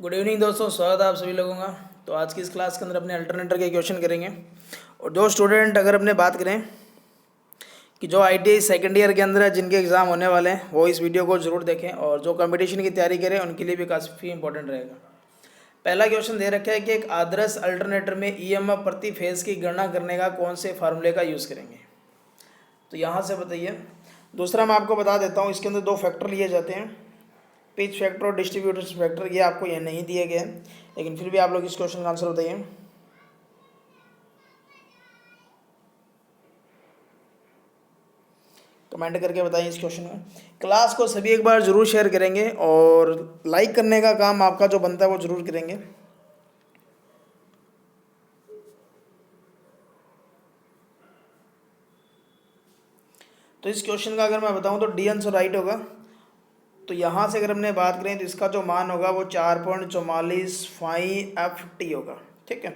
Good evening दोस्तों, स्वागत है आप सभी लोगों का। तो आज की इस क्लास के अंदर अपने अल्टरनेटर के क्वेश्चन करेंगे। और जो स्टूडेंट अगर अपने बात करें कि जो आईटीआई सेकेंड ईयर के अंदर है, जिनके एग्ज़ाम होने वाले हैं, वो इस वीडियो को ज़रूर देखें। और जो कंपटीशन की तैयारी करें उनके लिए भी काफ़ी इंपॉर्टेंट रहेगा। पहला क्वेश्चन दे रखा है कि एक आदर्श अल्टरनेटर में ईएमएफ प्रति फेज़ की गणना करने का कौन से फार्मूले का यूज़ करेंगे। तो यहाँ से बताइए। दूसरा मैं आपको बता देता हूँ, इसके अंदर दो फैक्टर लिए जाते हैं, पिच फैक्टर और डिस्ट्रीब्यूटर फैक्टर। ये आपको ये नहीं दिए गए हैं, लेकिन फिर भी आप लोग इस क्वेश्चन का आंसर बताइए। कमेंट करके बताइए इस क्वेश्चन में। क्लास को सभी एक बार ज़रूर शेयर करेंगे और लाइक करने का काम आपका जो बनता है वो ज़रूर करेंगे। तो इस क्वेश्चन का अगर मैं बताऊं तो डी आंसर राइट होगा। तो यहाँ से अगर हमने बात करें तो इसका जो मान होगा वो 4.44 होगा, ठीक है।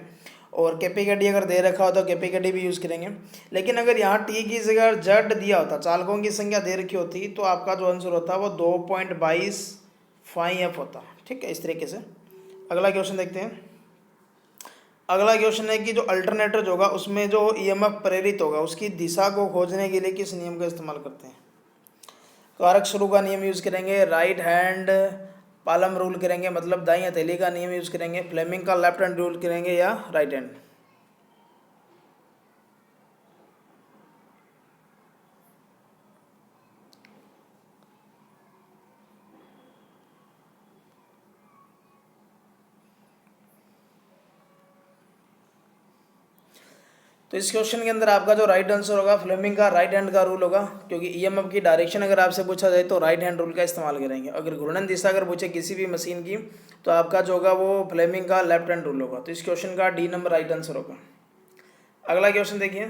और केपी का डी अगर दे रखा हो तो केपी का डी भी यूज़ करेंगे। लेकिन अगर यहाँ टी की जगह जेड दिया होता, चालकों की संख्या दे रखी होती, तो आपका जो आंसर होता वो 2.22 होता, ठीक है। इस तरीके से अगला क्वेश्चन देखते हैं। अगला क्वेश्चन है कि जो अल्टरनेटर जो होगा उसमें जो ईएमएफ प्रेरित होगा उसकी दिशा को खोजने के लिए किस नियम का इस्तेमाल करते हैं। कारक शुरू का नियम यूज़ करेंगे, राइट हैंड पालम रूल करेंगे, मतलब दाई हथेली का नियम यूज़ करेंगे, फ्लेमिंग का लेफ्ट हैंड रूल करेंगे, या राइट हैंड। तो इस क्वेश्चन के अंदर आपका जो राइट आंसर होगा फ्लेमिंग का राइट हैंड का रूल होगा, क्योंकि ईएमएफ की डायरेक्शन अगर आपसे पूछा जाए तो राइट हैंड रूल का इस्तेमाल करेंगे। अगर घूर्णन दिशा अगर पूछे किसी भी मशीन की तो आपका जो होगा वो फ्लेमिंग का लेफ्ट हैंड रूल होगा। तो इस क्वेश्चन का डी नंबर राइट आंसर होगा। अगला क्वेश्चन देखिए।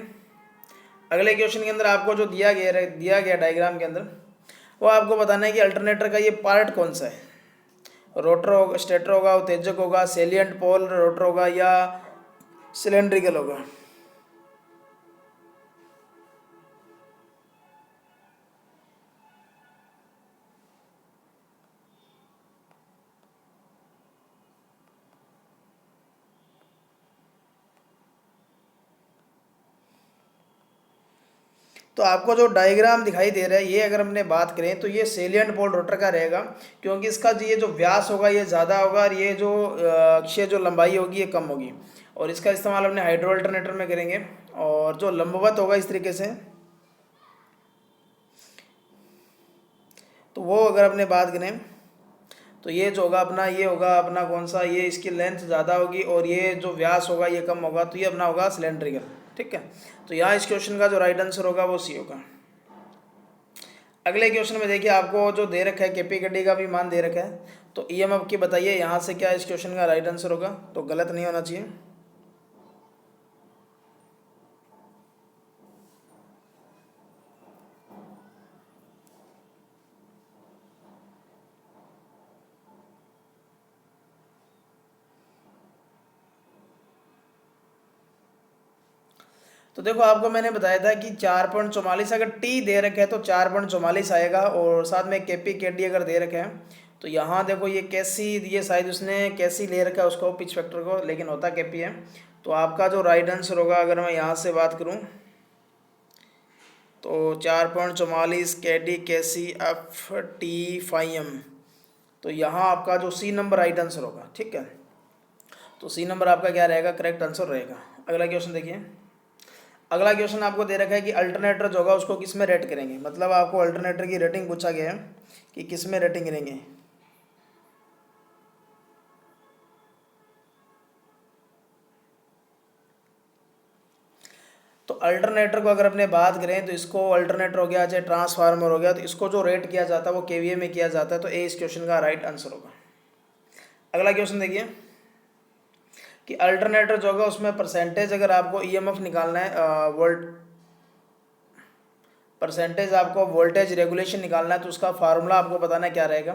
अगले क्वेश्चन के अंदर आपको जो दिया गया डायग्राम के अंदर वो आपको बताना है कि अल्टरनेटर का ये पार्ट कौन सा है। रोटर होगा, स्टेटर होगा, उत्तेजक होगा, सेलियंट पोल रोटर होगा, या सिलेंड्रिकल होगा। तो आपको जो डायग्राम दिखाई दे रहा है ये अगर हमने बात करें तो ये सेलियंट पोल रोटर का रहेगा, क्योंकि इसका ये जो व्यास होगा ये ज़्यादा होगा और ये जो अक्षीय जो लंबाई होगी ये कम होगी। और इसका इस्तेमाल अपने हाइड्रो अल्टरनेटर में करेंगे। और जो लंबवत होगा इस तरीके से, तो वो अगर अपने बात करें तो ये जो होगा अपना, ये होगा अपना कौन सा, ये इसकी लेंथ ज़्यादा होगी और ये जो व्यास होगा ये कम होगा, तो ये अपना होगा सिलेंड्रिकल, ठीक है। तो यहाँ इस क्वेश्चन का जो राइट आंसर होगा वो सी होगा। अगले क्वेश्चन में देखिए आपको जो दे रखा है केपी गड्डी का भी मान दे रखा है। तो ईएमएफ की बताइए यहाँ से क्या इस क्वेश्चन का राइट आंसर होगा, तो गलत नहीं होना चाहिए। तो देखो आपको मैंने बताया था कि 4.44 अगर टी दे रखा है तो 4.44 आएगा, और साथ में केपी के डी अगर दे रखा है तो यहाँ देखो ये कैसी, ये शायद उसने कैसी ले रखा है उसको पिच फैक्टर को, लेकिन होता केपी है। तो आपका जो राइट आंसर होगा अगर मैं यहाँ से बात करूँ तो 4.44 के D K C F T five M. तो यहाँ आपका जो सी नंबर राइट आंसर होगा, ठीक है। तो सी नंबर आपका क्या रहेगा, करेक्ट आंसर रहेगा। अगला क्वेश्चन देखिए। अगला क्वेश्चन आपको दे रखा है कि अल्टरनेटर जो होगा उसको किस में रेट करेंगे, मतलब आपको अल्टरनेटर की रेटिंग पूछा गया है कि किस में रेटिंग करेंगे। तो अल्टरनेटर को अगर अपने बात करें तो इसको अल्टरनेटर हो गया चाहे ट्रांसफार्मर हो गया, तो इसको जो रेट किया जाता है वो केवीए में किया जाता है। तो ए इस क्वेश्चन का राइट आंसर होगा। अगला क्वेश्चन देखिए कि अल्टरनेटर जो होगा उसमें परसेंटेज अगर आपको ईएमएफ निकालना है, वोल्ट परसेंटेज आपको वोल्टेज रेगुलेशन निकालना है, तो उसका फार्मूला आपको बताना है क्या रहेगा।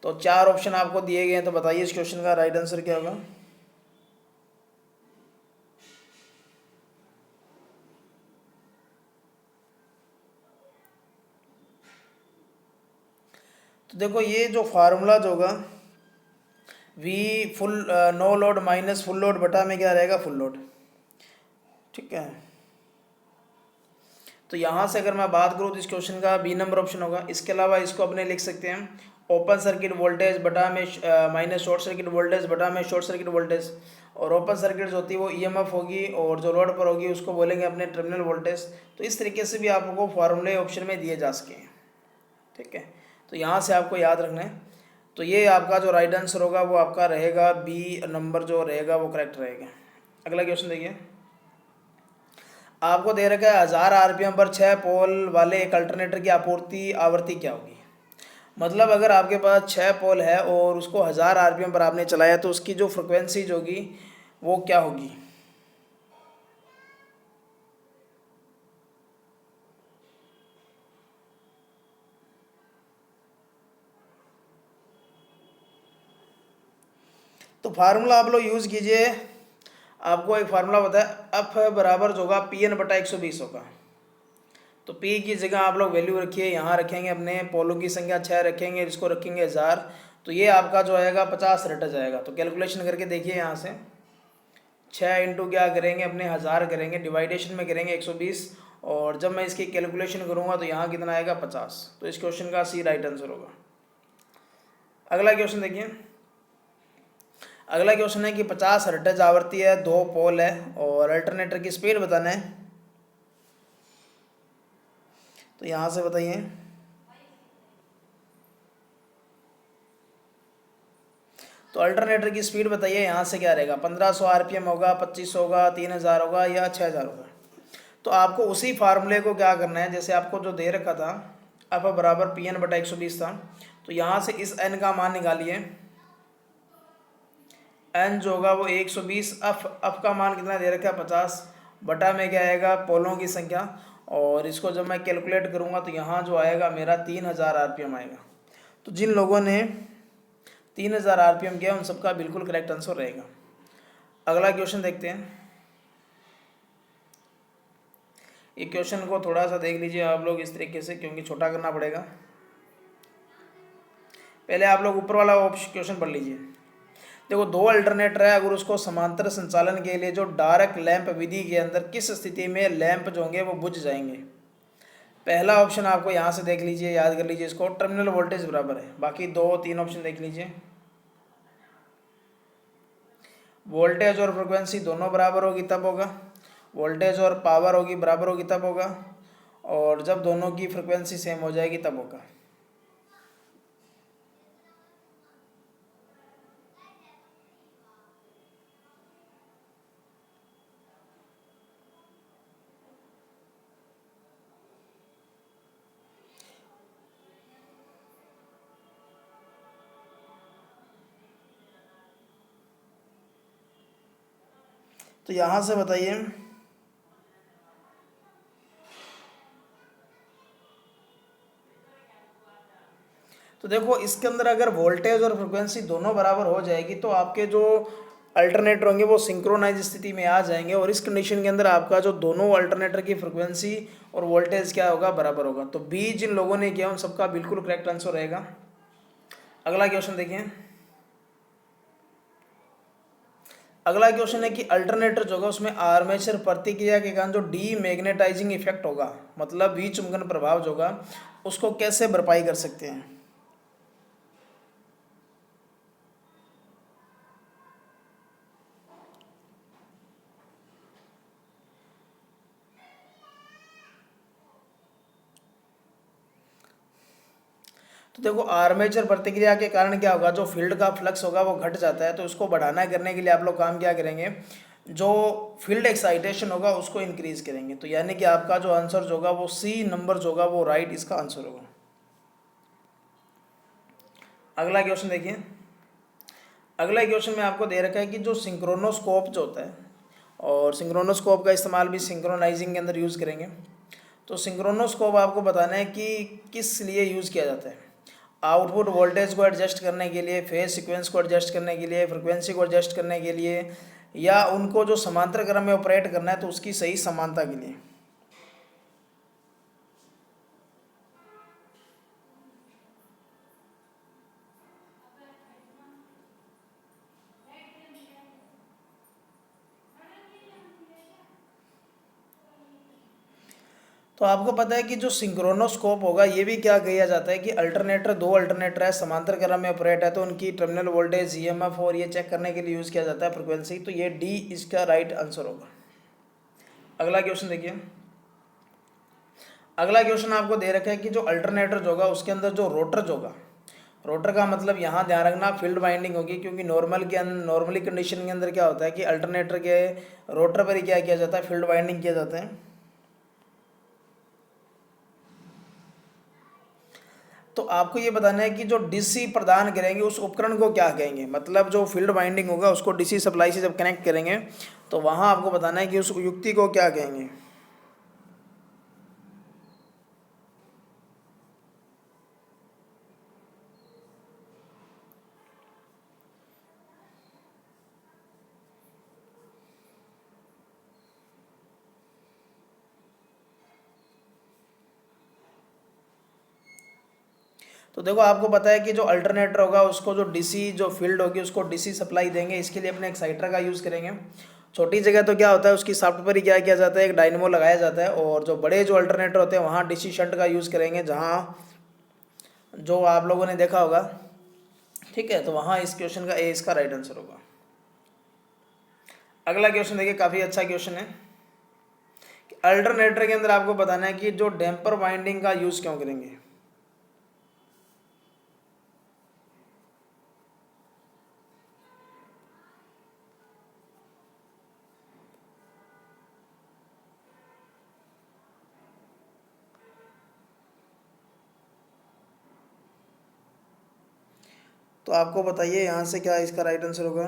तो चार ऑप्शन आपको दिए गए हैं, तो बताइए इस क्वेश्चन का राइट आंसर क्या होगा। तो देखो ये जो फार्मूला जो होगा V full no load minus full load बटा में क्या रहेगा, फुल लोड। ठीक है, तो यहाँ से अगर मैं बात करूँ तो इस क्वेश्चन का बी नंबर ऑप्शन होगा। इसके अलावा इसको अपने लिख सकते हैं ओपन सर्किट वोल्टेज बटा में माइनस शॉर्ट सर्किट वोल्टेज बटा में शॉर्ट सर्किट वोल्टेज। और ओपन सर्किट जो होती है वो ईएमएफ होगी और जो लोड पर होगी उसको बोलेंगे अपने टर्मिनल वोल्टेज। तो इस तरीके से भी आपको फार्मूले ऑप्शन में दिए जा सके। ठीक है, तो यहाँ से आपको याद रखना है। तो ये आपका जो राइट आंसर होगा वो आपका रहेगा बी नंबर जो रहेगा वो करेक्ट रहेगा। अगला क्वेश्चन देखिए, आपको दे रखा है 1000 आरपीएम पर 6 पोल वाले एक अल्टरनेटर की आपूर्ति आवृत्ति क्या होगी। मतलब अगर आपके पास 6 पोल है और उसको 1000 आरपीएम पर आपने चलाया तो उसकी जो फ्रिक्वेंसी होगी वो क्या होगी। तो फार्मूला आप लोग यूज़ कीजिए। आपको एक फार्मूला बताया, एफ बराबर जो होगा पी एन बटा 120 होगा। तो पी की जगह आप लोग वैल्यू रखिए, यहाँ रखेंगे अपने पोलों की संख्या 6 रखेंगे, इसको रखेंगे 1000। तो ये आपका जो आएगा 50 रटा जाएगा। तो कैलकुलेशन करके देखिए, यहाँ से 6 इंटू क्या करेंगे अपने 1000 करेंगे, डिवाइडेशन में करेंगे 120। और जब मैं इसकी कैलकुलेशन करूँगा तो यहाँ कितना आएगा 50। तो इस क्वेश्चन का सी राइट आंसर होगा। अगला क्वेश्चन देखिए, अगला क्वेश्चन है कि 50 हर्ट्ज आवृत्ति है, 2 पोल है और अल्टरनेटर की स्पीड बताना है। तो यहाँ से बताइए, तो अल्टरनेटर की स्पीड बताइए। यहाँ से क्या रहेगा, 1500 आरपीएम होगा, 25 होगा, 3000 होगा या 6000 होगा। तो आपको उसी फार्मूले को क्या करना है, जैसे आपको जो दे रखा था एफ बराबर पी एन बटा 120 था। तो यहाँ से इस एन का मान निकालिए। एन जो होगा वो 120, एफ का मान कितना दे रखा है 50 बटा में क्या आएगा पोलों की संख्या। और इसको जब मैं कैलकुलेट करूँगा तो यहाँ जो आएगा मेरा 3000 आरपीएम आएगा। तो जिन लोगों ने 3000 आरपीएम किया उन सबका बिल्कुल करेक्ट आंसर रहेगा। अगला क्वेश्चन देखते हैं। ये क्वेश्चन को थोड़ा सा देख लीजिए आप लोग इस तरीके से, क्योंकि छोटा करना पड़ेगा। पहले आप लोग ऊपर वाला क्वेश्चन पढ़ लीजिए। देखो, 2 अल्टरनेटर है, अगर उसको समांतर संचालन के लिए जो डार्क लैंप विधि के अंदर किस स्थिति में लैंप जो होंगे वो बुझ जाएंगे। पहला ऑप्शन आपको यहाँ से देख लीजिए, याद कर लीजिए इसको, टर्मिनल वोल्टेज बराबर है। बाकी 2-3 ऑप्शन देख लीजिए। वोल्टेज और फ्रिक्वेंसी दोनों बराबर होगी तब होगा। वोल्टेज और पावर होगी बराबर होगी तब होगा। और जब दोनों की फ्रिक्वेंसी सेम हो जाएगी तब होगा। तो यहाँ से बताइए, तो देखो इसके अंदर अगर वोल्टेज और फ्रिक्वेंसी दोनों बराबर हो जाएगी तो आपके जो अल्टरनेटर होंगे वो सिंक्रोनाइज स्थिति में आ जाएंगे। और इस कंडीशन के अंदर आपका जो दोनों अल्टरनेटर की फ्रिक्वेंसी और वोल्टेज क्या होगा, बराबर होगा। तो बी जिन लोगों ने किया उन सबका बिल्कुल करेक्ट आंसर रहेगा। अगला क्वेश्चन देखिए। अगला क्वेश्चन है कि अल्टरनेटर जो होगा उसमें आर्मेचर प्रतिक्रिया के कारण जो डी मैग्नेटाइजिंग इफेक्ट होगा, मतलब विचुंबकन प्रभाव जो होगा, उसको कैसे भरपाई कर सकते हैं। तो देखो, आर्मेचर प्रतिक्रिया के कारण क्या होगा, जो फील्ड का फ्लक्स होगा वो घट जाता है। तो उसको बढ़ाना करने के लिए आप लोग काम क्या करेंगे, जो फील्ड एक्साइटेशन होगा उसको इंक्रीज करेंगे। तो यानी कि आपका जो आंसर जो होगा वो सी नंबर जो होगा वो राइट इसका आंसर होगा। अगला क्वेश्चन देखिए। अगला क्वेश्चन में आपको दे रखा है कि जो सिंक्रोनोस्कोप जो होता है, और सिंक्रोनोस्कोप का इस्तेमाल भी सिंक्रोनाइजिंग के अंदर यूज़ करेंगे। तो सिंक्रोनोस्कोप आपको बताना है कि किस लिए यूज़ किया जाता है। आउटपुट वोल्टेज को एडजस्ट करने के लिए, फेज सीक्वेंस को एडजस्ट करने के लिए, फ्रिक्वेंसी को एडजस्ट करने के लिए, या उनको जो समांतर क्रम में ऑपरेट करना है तो उसकी सही समानता के लिए। तो आपको पता है कि जो सिंक्रोनोस्कोप होगा ये भी क्या किया जाता है कि अल्टरनेटर, दो अल्टरनेटर है, समांतर क्रम में ऑपरेट है, तो उनकी टर्मिनल वोल्टेज, ईएमएफ और ये चेक करने के लिए यूज़ किया जाता है फ्रिक्वेंसी। तो ये डी इसका राइट आंसर होगा। अगला क्वेश्चन देखिए। अगला क्वेश्चन आपको दे रखा है कि जो अल्टरनेटर जो होगा उसके अंदर जो रोटर जो होगा, रोटर का मतलब यहाँ ध्यान रखना फील्ड वाइंडिंग होगी, क्योंकि नॉर्मली कंडीशन के अंदर क्या होता है कि अल्टरनेटर के रोटर पर ही क्या किया जाता है, फील्ड वाइंडिंग किया जाता है। तो आपको ये बताना है कि जो डीसी प्रदान करेंगे उस उपकरण को क्या कहेंगे, मतलब जो फील्ड वाइंडिंग होगा उसको डीसी सप्लाई से जब कनेक्ट करेंगे तो वहाँ आपको बताना है कि उस युक्ति को क्या कहेंगे। तो देखो आपको पता है कि जो अल्टरनेटर होगा उसको जो डीसी जो फील्ड होगी उसको डीसी सप्लाई देंगे, इसके लिए अपने एक्साइटर का यूज़ करेंगे। छोटी जगह तो क्या होता है उसकी साफ्ट पर ही क्या किया जाता है, एक डायनेमो लगाया जाता है, और जो बड़े जो अल्टरनेटर होते हैं वहाँ डीसी शंट का यूज़ करेंगे, जहाँ जो आप लोगों ने देखा होगा। ठीक है, तो वहाँ इस क्वेश्चन का ए इसका राइट आंसर होगा। अगला क्वेश्चन देखिए, काफ़ी अच्छा क्वेश्चन है कि अल्टरनेटर के अंदर आपको बताना है कि जो डैम्पर वाइंडिंग का यूज़ क्यों करेंगे। तो आपको बताइए यहाँ से क्या इसका राइट आंसर होगा।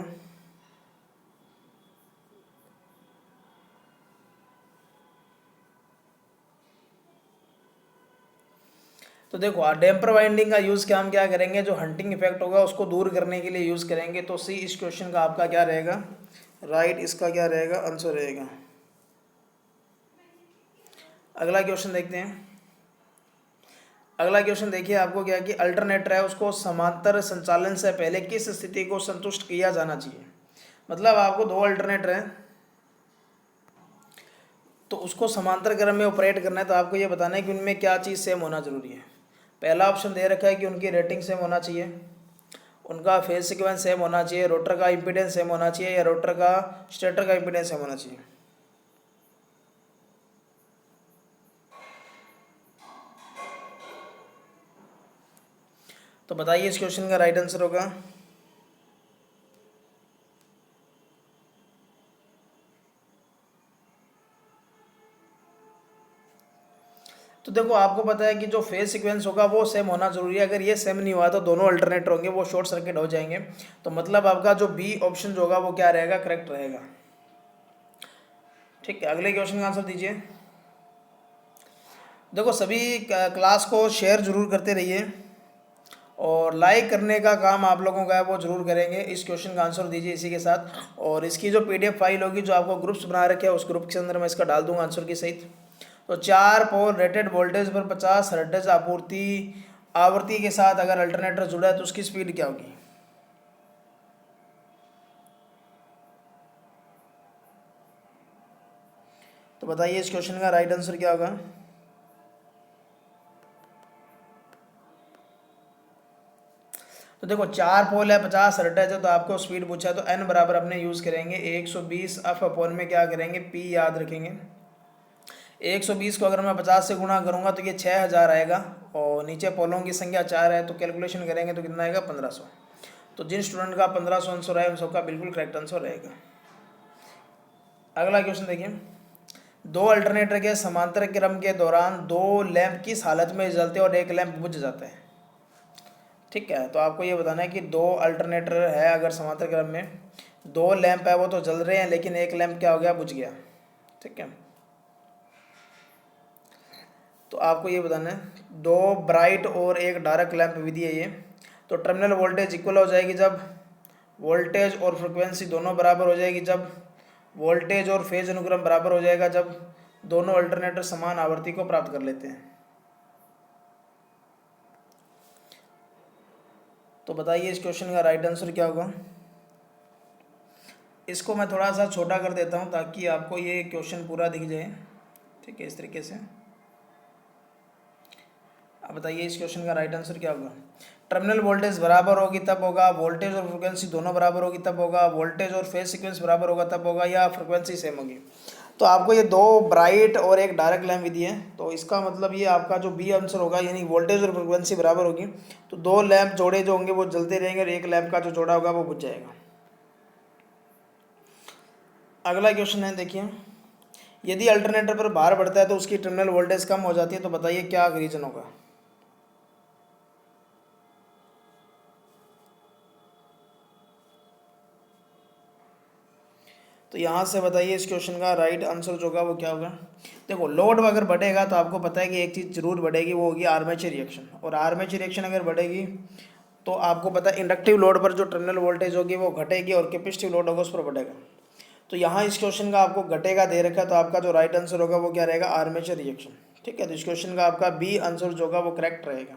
तो देखो डैम्पर वाइंडिंग का यूज़ क्या हम क्या करेंगे, जो हंटिंग इफेक्ट होगा उसको दूर करने के लिए यूज़ करेंगे। तो सी इस क्वेश्चन का आपका क्या रहेगा, राइट इसका क्या रहेगा आंसर रहेगा। अगला क्वेश्चन देखते हैं। अगला क्वेश्चन देखिए, आपको क्या कि अल्टरनेटर है उसको समांतर संचालन से पहले किस स्थिति को संतुष्ट किया जाना चाहिए। मतलब आपको दो अल्टरनेटर हैं तो उसको समांतर क्रम में ऑपरेट करना है, तो आपको ये बताना है कि उनमें क्या चीज़ सेम होना जरूरी है। पहला ऑप्शन दे रखा है कि उनकी रेटिंग सेम होना चाहिए, उनका फेज सीक्वेंस सेम होना चाहिए, रोटर का इम्पीडेंस सेम होना चाहिए, या रोटर का स्टेटर का इम्पीडेंस सेम होना चाहिए। तो बताइए इस क्वेश्चन का राइट आंसर होगा। तो देखो आपको पता है कि जो फेज सीक्वेंस होगा वो सेम होना जरूरी है। अगर ये सेम नहीं हुआ तो दोनों अल्टरनेटर होंगे वो शॉर्ट सर्किट हो जाएंगे। तो मतलब आपका जो बी ऑप्शन जो होगा वो क्या रहेगा, करेक्ट रहेगा। ठीक है, अगले क्वेश्चन का आंसर दीजिए। देखो सभी क्लास को शेयर जरूर करते रहिए और लाइक करने का काम आप लोगों का है वो जरूर करेंगे। इस क्वेश्चन का आंसर दीजिए इसी के साथ, और इसकी जो पीडीएफ फाइल होगी जो आपको ग्रुप्स बना रखे हैं उस ग्रुप के अंदर मैं इसका डाल दूंगा आंसर के सहित। तो 4 पोल रेटेड वोल्टेज पर 50 हर्ट्ज आवृत्ति के साथ अगर अल्टरनेटर जुड़ा है तो उसकी स्पीड क्या होगी। तो बताइए इस क्वेश्चन का राइट आंसर क्या होगा। तो देखो 4 पोल है, 50 हर्ट्ज है, तो आपको स्पीड पूछा है तो एन बराबर अपने यूज़ करेंगे 120 एफ अपॉन में क्या करेंगे पी याद रखेंगे। 120 को अगर मैं 50 से गुणा करूंगा तो ये 6000 आएगा, और नीचे पोलों की संख्या 4 है तो कैलकुलेशन करेंगे तो कितना आएगा 1500। तो जिन स्टूडेंट का 1500 आंसर है उन सबका बिल्कुल करेक्ट आंसर रहेगा। अगला क्वेश्चन देखिए, दो अल्टरनेटर के समांतर क्रम के दौरान दो लैंप किस हालत में जलते हैं और एक लैंप बुझ जाता है। ठीक है, तो आपको ये बताना है कि दो अल्टरनेटर है अगर समांतर क्रम में, दो लैंप है वो तो जल रहे हैं लेकिन एक लैंप क्या हो गया, बुझ गया। ठीक है, तो आपको ये बताना है दो ब्राइट और एक डार्क लैंप विधि है ये। तो टर्मिनल वोल्टेज इक्वल हो जाएगी जब वोल्टेज और फ्रिक्वेंसी दोनों बराबर हो जाएगी, जब वोल्टेज और फेज अनुक्रम बराबर हो जाएगा, जब दोनों अल्टरनेटर समान आवृत्ति को प्राप्त कर लेते हैं। तो बताइए इस क्वेश्चन का राइट आंसर क्या होगा। इसको मैं थोड़ा सा छोटा कर देता हूँ ताकि आपको ये क्वेश्चन पूरा दिख जाए। ठीक है, इस तरीके से। अब बताइए इस क्वेश्चन का राइट आंसर क्या होगा। टर्मिनल वोल्टेज बराबर होगी तब होगा, वोल्टेज और फ्रिक्वेंसी दोनों बराबर होगी तब होगा, वोल्टेज और फेज सीक्वेंस बराबर होगा तब होगा, या फ्रिक्वेंसी सेम होगी। तो आपको ये दो ब्राइट और एक डायरेक्ट लैम्प विधि है, तो इसका मतलब ये आपका जो बी आंसर होगा, यानी वोल्टेज और फ्रिक्वेंसी बराबर होगी तो दो लैंप जोड़े जो होंगे वो जलते रहेंगे और एक लैंप का जो जोड़ा होगा वो बुझ जाएगा। अगला क्वेश्चन है, देखिए यदि अल्टरनेटर पर भार बढ़ता है तो उसकी टर्मिनल वोल्टेज कम हो जाती है, तो बताइए क्या रीजन होगा। तो यहाँ से बताइए इस क्वेश्चन का राइट आंसर जो होगा वो क्या होगा। देखो लोड अगर बढ़ेगा तो आपको पता है कि एक चीज़ जरूर बढ़ेगी, वो होगी आर्मेचर रिएक्शन, और आर्मेचर रिएक्शन अगर बढ़ेगी तो आपको पता है इंडक्टिव लोड पर जो टर्मिनल वोल्टेज होगी वो घटेगी और कैपेसिटिव लोड होगा उस पर बढ़ेगा। तो यहाँ इस क्वेश्चन का आपको घटेगा दे रखा है, तो आपका जो राइट आंसर होगा वो क्या रहेगा, आर्मेचर रिएक्शन। ठीक है, तो इस क्वेश्चन का आपका बी आंसर जो होगा वो करेक्ट रहेगा।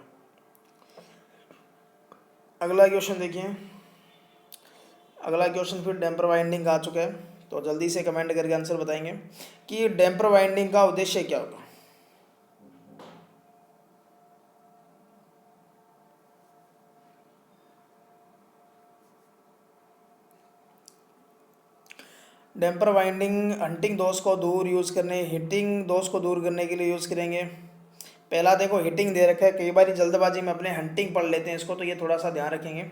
अगला क्वेश्चन देखिए, अगला क्वेश्चन फिर डैम्पर वाइंडिंग का आ चुका है, तो जल्दी से कमेंट करके आंसर बताएंगे कि डैम्पर वाइंडिंग का उद्देश्य क्या होगा। डैम्पर वाइंडिंग हंटिंग दोष को दूर यूज़ करने, हीटिंग दोष को दूर करने के लिए यूज़ करेंगे। पहला देखो हीटिंग दे रखा है, कई बार जल्दबाजी में अपने हंटिंग पढ़ लेते हैं इसको, तो ये थोड़ा सा ध्यान रखेंगे।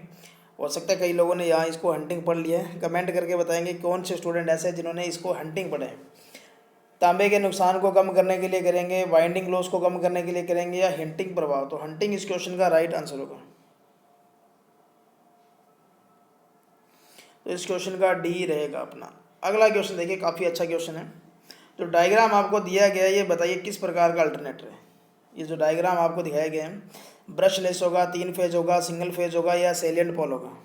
हो सकता है कई लोगों ने यहाँ इसको हंटिंग पढ़ लिया है, कमेंट करके बताएंगे कौन से स्टूडेंट ऐसे हैं जिन्होंने इसको हंटिंग पढ़े हैं। तांबे के नुकसान को कम करने के लिए करेंगे, वाइंडिंग लॉस को कम करने के लिए करेंगे, या हंटिंग प्रभाव। तो हंटिंग इस क्वेश्चन का राइट आंसर होगा। तो इस क्वेश्चन का डी रहेगा अपना। अगला क्वेश्चन देखिए, काफ़ी अच्छा क्वेश्चन है। जो डायग्राम आपको दिया गया है ये बताइए किस प्रकार का अल्टरनेटर है। ये जो डायग्राम आपको दिखाया गया है, ब्रशलेस होगा, 3 फेज होगा, सिंगल फेज होगा, या सेलिएंट पोल होगा।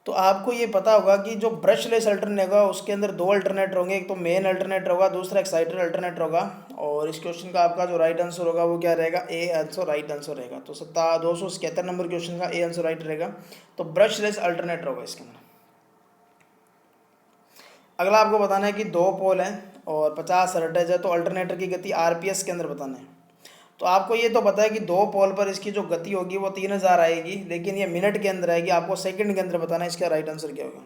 तो आपको ये पता होगा कि जो ब्रशलेस अल्टरनेटर होगा उसके अंदर दो अल्टरनेटर होंगे, एक तो मेन अल्टरनेटर होगा, दूसरा एक्साइटर अल्टरनेटर होगा। और इस क्वेश्चन का आपका जो राइट आंसर होगा वो क्या रहेगा, ए आंसर राइट आंसर रहेगा। तो 277 नंबर क्वेश्चन का ए आंसर राइट रहेगा, तो ब्रशलेस अल्टरनेटर होगा इसके अंदर। अगला आपको बताना है कि दो पोल हैं और 50 हर्ट्ज है, तो अल्टरनेटर की गति आरपीएस के अंदर बताना है। तो आपको ये तो पता है कि दो पोल पर इसकी जो गति होगी वो 3000 आएगी, लेकिन ये मिनट के अंदर आएगी, आपको सेकंड के अंदर बताना है। इसका राइट आंसर क्या होगा।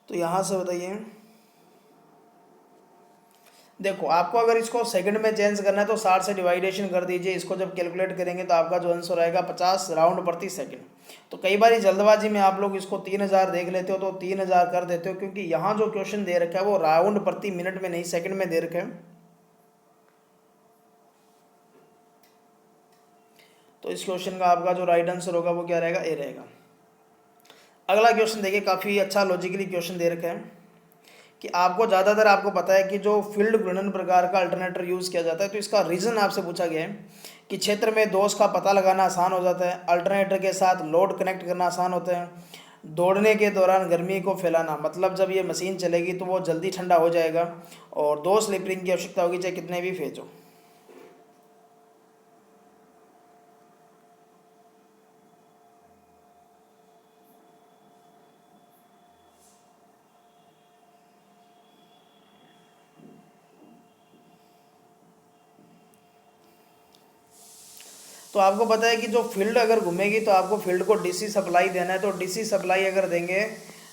तो यहाँ से बताइए, देखो आपको अगर इसको सेकंड में चेंज करना है तो 60 से डिवाइडेशन कर दीजिए, इसको जब कैलकुलेट करेंगे तो आपका जो आंसर आएगा 50 राउंड प्रति सेकंड। तो कई बार जल्दबाजी में आप लोग इसको 3000 देख लेते हो तो 3000 कर देते हो, क्योंकि यहाँ जो क्वेश्चन दे रखा है वो राउंड प्रति मिनट में नहीं सेकंड में दे रखा है। तो इस क्वेश्चन का आपका जो राइट आंसर होगा वो क्या रहेगा, ए रहेगा। अगला क्वेश्चन देखिए, काफ़ी अच्छा लॉजिकली क्वेश्चन दे रखा है कि आपको ज़्यादातर आपको पता है कि जो फील्ड घूर्णन प्रकार का अल्टरनेटर यूज़ किया जाता है, तो इसका रीज़न आपसे पूछा गया है कि क्षेत्र में दोष का पता लगाना आसान हो जाता है, अल्टरनेटर के साथ लोड कनेक्ट करना आसान होता है, दौड़ने के दौरान गर्मी को फैलाना, मतलब जब ये मशीन चलेगी तो वो जल्दी ठंडा हो जाएगा, और दो स्लिप रिंग की आवश्यकता होगी चाहे कितने भी फेज हो। तो आपको पता है कि जो फील्ड अगर घूमेगी तो आपको फील्ड को डीसी सप्लाई देना है, तो डीसी सप्लाई अगर देंगे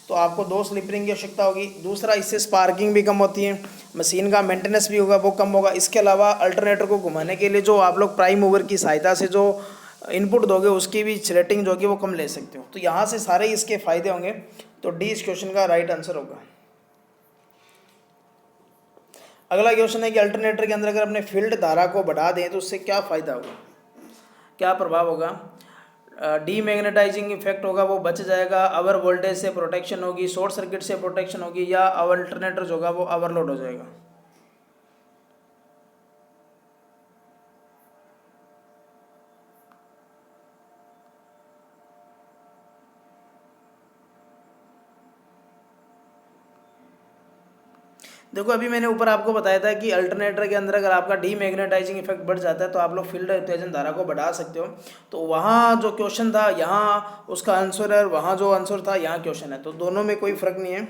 तो आपको दो स्लिप रिंग की आवश्यकता होगी। दूसरा, इससे स्पार्किंग भी कम होती है, मशीन का मेंटेनेंस भी होगा वो कम होगा। इसके अलावा अल्टरनेटर को घुमाने के लिए जो आप लोग प्राइम मूवर की सहायता से जो इनपुट दोगे उसकी भी रेटिंग जो होगी वो कम ले सकते हो। तो यहाँ से सारे इसके फायदे होंगे, तो डी इस क्वेश्चन का राइट आंसर होगा। अगला क्वेश्चन है कि अल्टरनेटर के अंदर अगर अपने फील्ड धारा को बढ़ा दें तो उससे क्या फ़ायदा होगा, क्या प्रभाव होगा। डीमैग्नेटाइजिंग इफेक्ट होगा वो बच जाएगा, अवर वोल्टेज से प्रोटेक्शन होगी, शॉर्ट सर्किट से प्रोटेक्शन होगी, या अल्टरनेटर जो होगा वो ओवरलोड हो जाएगा। देखो अभी मैंने ऊपर आपको बताया था कि अल्टरनेटर के अंदर अगर आपका डीमैग्नेटाइजिंग इफेक्ट बढ़ जाता है तो आप लोग फील्ड उत्तेजन धारा को बढ़ा सकते हो। तो वहाँ जो क्वेश्चन था यहाँ उसका आंसर है, वहाँ जो आंसर था यहाँ क्वेश्चन है, तो दोनों में कोई फर्क नहीं है।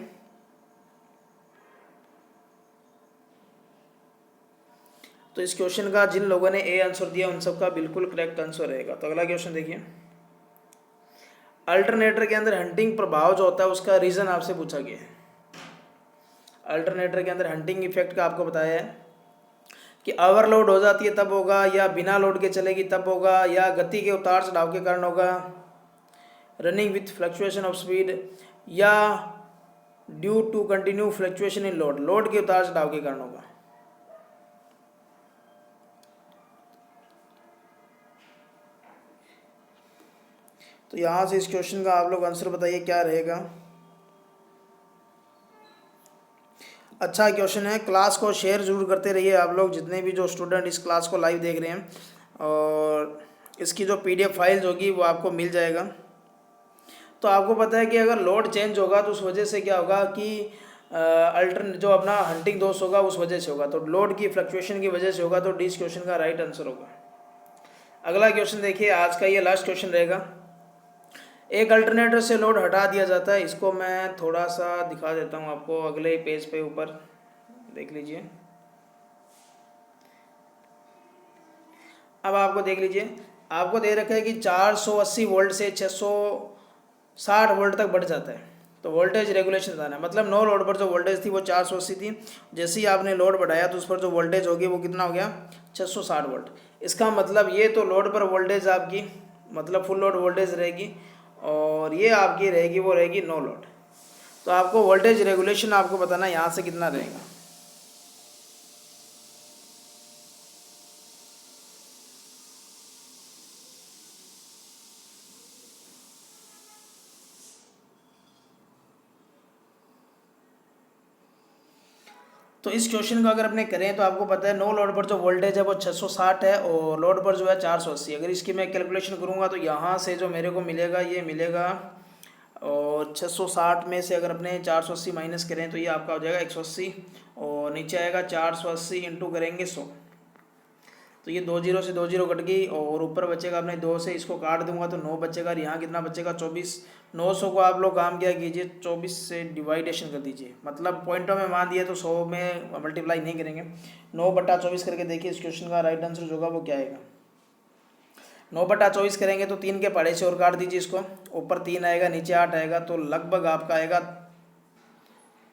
तो इस क्वेश्चन का जिन लोगों ने ए आंसर दिया उन सबका बिल्कुल करेक्ट आंसर रहेगा। तो अगला क्वेश्चन देखिए, अल्टरनेटर के अंदर हंटिंग प्रभाव जो होता है उसका रीजन आपसे पूछा गया है। अल्टरनेटर के अंदर हंटिंग इफेक्ट का आपको बताया है कि ओवरलोड हो जाती है तब होगा, या बिना लोड के चलेगी तब होगा, या गति के उतार चढ़ाव के कारण होगा, running with fluctuation of speed, या due to continue fluctuation in load, load के उतार चढ़ाव के कारण होगा। तो यहाँ से इस क्वेश्चन का आप लोग आंसर बताइए क्या रहेगा। अच्छा क्वेश्चन है, क्लास को शेयर जरूर करते रहिए आप लोग, जितने भी जो स्टूडेंट इस क्लास को लाइव देख रहे हैं, और इसकी जो पीडीएफ फाइल्स होगी वो आपको मिल जाएगा। तो आपको पता है कि अगर लोड चेंज होगा तो उस वजह से क्या होगा कि अल्टरन जो अपना हंटिंग दोष होगा उस वजह से होगा, तो लोड की फ्लक्चुएशन की वजह से होगा, तो डी इस क्वेश्चन का राइट आंसर होगा। अगला क्वेश्चन देखिए, आज का ये लास्ट क्वेश्चन रहेगा। एक अल्टरनेटर से लोड हटा दिया जाता है, इसको मैं थोड़ा सा दिखा देता हूँ आपको, अगले पेज पे ऊपर देख लीजिए। अब आपको देख लीजिए, आपको दे रखा है कि 480 वोल्ट से 660 वोल्ट तक बढ़ जाता है, तो वोल्टेज रेगुलेशन बताना है। मतलब नो लोड पर जो वोल्टेज थी वो 480 थी, जैसे ही आपने लोड बढ़ाया तो उस पर जो वोल्टेज होगी वो कितना हो गया, 660 वोल्ट। इसका मतलब ये तो लोड पर वोल्टेज आपकी मतलब फुल लोड वोल्टेज रहेगी, और ये आपकी रहेगी वो रहेगी नो लोड। तो आपको वोल्टेज रेगुलेशन आपको बताना है यहाँ से कितना रहेगा। तो इस क्वेश्चन को अगर अपने करें तो आपको पता है नो लोड पर जो वोल्टेज है वो 660 है, और लोड पर जो है 480। अगर इसकी मैं कैलकुलेशन करूँगा तो यहाँ से जो मेरे को मिलेगा ये मिलेगा, और 660 में से अगर अपने 480 माइनस करें तो ये आपका हो जाएगा 180, और नीचे आएगा 480 इंटू करेंगे 100, तो ये 2 जीरो से 2 जीरो कट गई, और ऊपर बचेगा अपने 2 से इसको काट दूंगा तो 9 बचेगा, और यहाँ कितना बचेगा 24। 900 को आप लोग काम क्या कीजिए, 24 से डिवाइडेशन कर दीजिए, मतलब पॉइंटों में मान दिए तो 100 में मल्टीप्लाई नहीं करेंगे। 9/24 करके देखिए इस क्वेश्चन का राइट आंसर जो होगा वो क्या आएगा। 9/24 करेंगे तो 3 के पहाड़े से और काट दीजिए इसको, ऊपर 3 आएगा नीचे 8 आएगा, तो लगभग आपका आएगा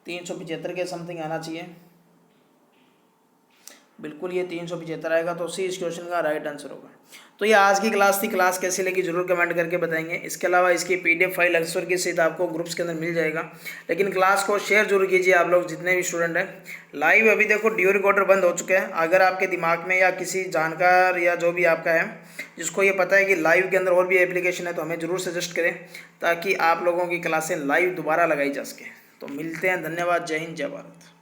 375 के समथिंग आना चाहिए। बिल्कुल ये 375 आएगा, तो सी इस क्वेश्चन का राइट आंसर होगा। तो ये आज की क्लास थी, क्लास कैसी लगी जरूर कमेंट करके बताएंगे। इसके अलावा इसकी पीडीएफ फाइल आंसर की सहित आपको ग्रुप्स के अंदर मिल जाएगा, लेकिन क्लास को शेयर जरूर कीजिए आप लोग जितने भी स्टूडेंट हैं। लाइव अभी देखो ड्यू रिकॉर्डर बंद हो चुके हैं, अगर आपके दिमाग में या किसी जानकार या जो भी आपका है जिसको ये पता है कि लाइव के अंदर और भी एप्लीकेशन है तो हमें ज़रूर सजेस्ट करें, ताकि आप लोगों की क्लासें लाइव दोबारा लगाई जा सके। तो मिलते हैं, धन्यवाद, जय हिंद, जय भारत।